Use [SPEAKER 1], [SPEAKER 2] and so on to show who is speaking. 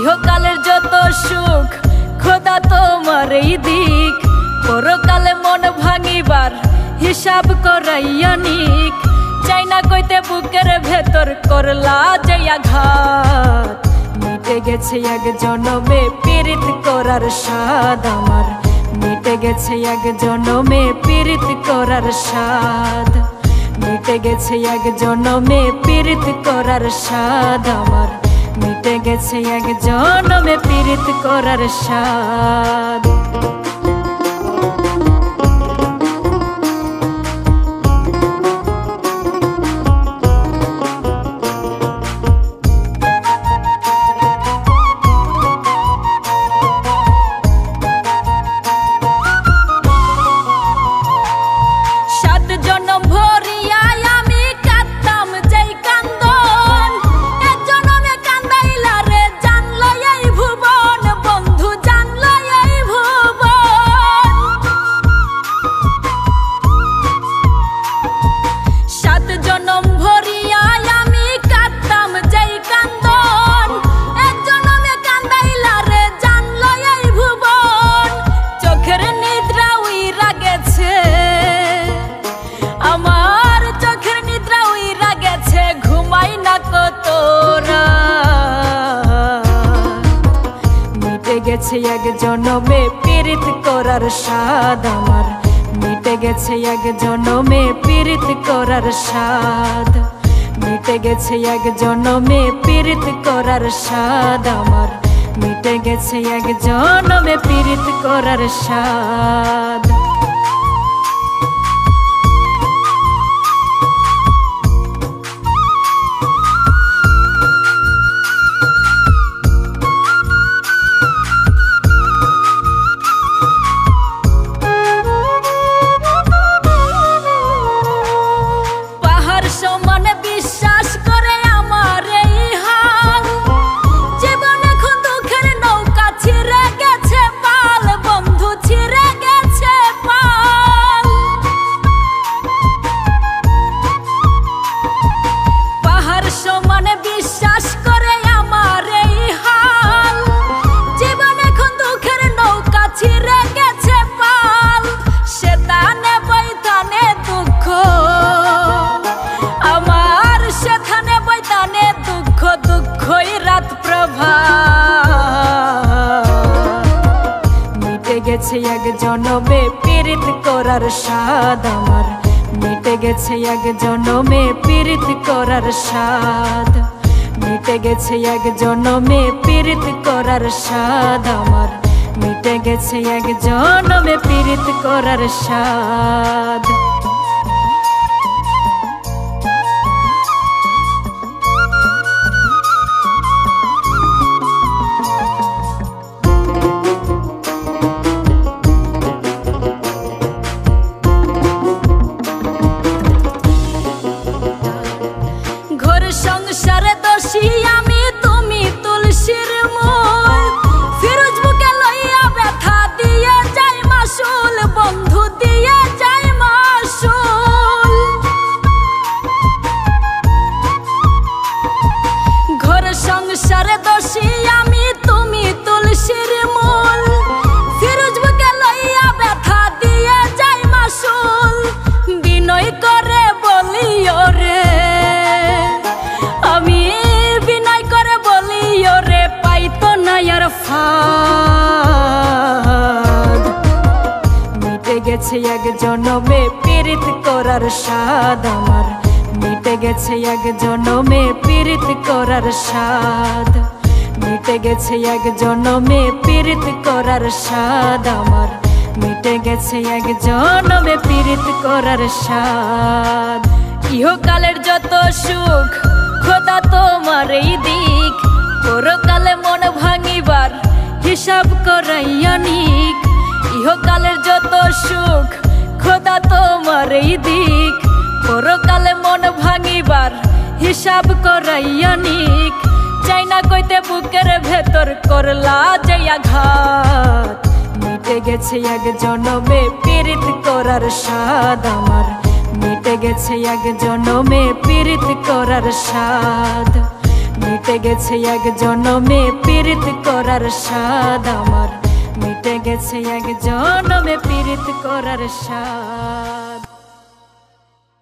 [SPEAKER 1] ইহকালের যত সুখ খোদা তোমারই দিক, পরকালে মন ভাঙিবার হিসাব করাইয়া নিক। চাই না কইতে বুকের ভেতর করলা যে আঘাত, মিটে গেছে এক জনমে পীড়িত করার স্বাদ আমার, মিটে গেছে এক জনমে পীড়িত করার স্বাদ, মিটে গেছে এক জনমে পীড়িত করার স্বাদ আমার, মিটে গেছে এক জনমে পীড়িত করার স্বাদ। গেছে এক জনমে পীড়িত করার স্বাদ আমার, মিটে গেছে এক জনমে পীড়িত করার স্বাদ, মিটে গেছে এক জনমে পীড়িত করার স্বাদ আমার, মিটে গেছে এক জনমে পীড়িত করার স্বাদ। মিটে গেছে এক জনমে পীড়িত করার স্বাদ আমার, মিটে গেছে এক জনমে পীড়িত করার স্বাদ, মিটে গেছে এক জনমে পীড়িত করার স্বাদ আমার, মিটে গেছে এক জনমে পীড়িত করার স্বাদ। সংসারে দোষী আমি তুমি তুলসীর মূল, ফিরোজ বুকে লইয়া ব্যথা দিয়ে যাই মাসুল, বন্ধু দিয়ে যাই মাসুল। ঘর সংসারে দোষী আমি তুমি তুলসীর মূল, ফিরোজ বুকে লইয়া ব্যথা দিয়ে যাই মাসুল। বিনয় করে বলি ওরে আমি, বিনয় করে বলি ওরে পাইতো না আর ফাঁদ, মিটে গেছে এক জনমে পীড়িত করার স্বাদ আমার, মিটে গেছে এক জনমে পীড়িত করার স্বাদ, মিটে গেছে এক জনমে পীড়িত করার স্বাদ আমার, মিটে গেছে এক জনমে পীড়িত করার স্বাদ। ইহকালের যত সুখ খোদা তোমারই দিক, পরকালে মন ভাঙিবার হিসাব করাইয়া নিক। ইহকালের যত সুখ খোদা তোমারই দিক, পরকালে মন ভাঙিবার হিসাব করাইয়া নিক। চাই না কইতে বুকের ভেতর করলা যে আঘাত, মিটে গেছে এক জনমে পীড়িত করার স্বাদ আমার, মিটে গেছে এক জনমে পীড়িত করার স্বাদ, মিটে গেছে এক জনমে পীড়িত করার স্বাদ আমার, মিটে গেছে এক জনমে পীড়িত করার স্বাদ।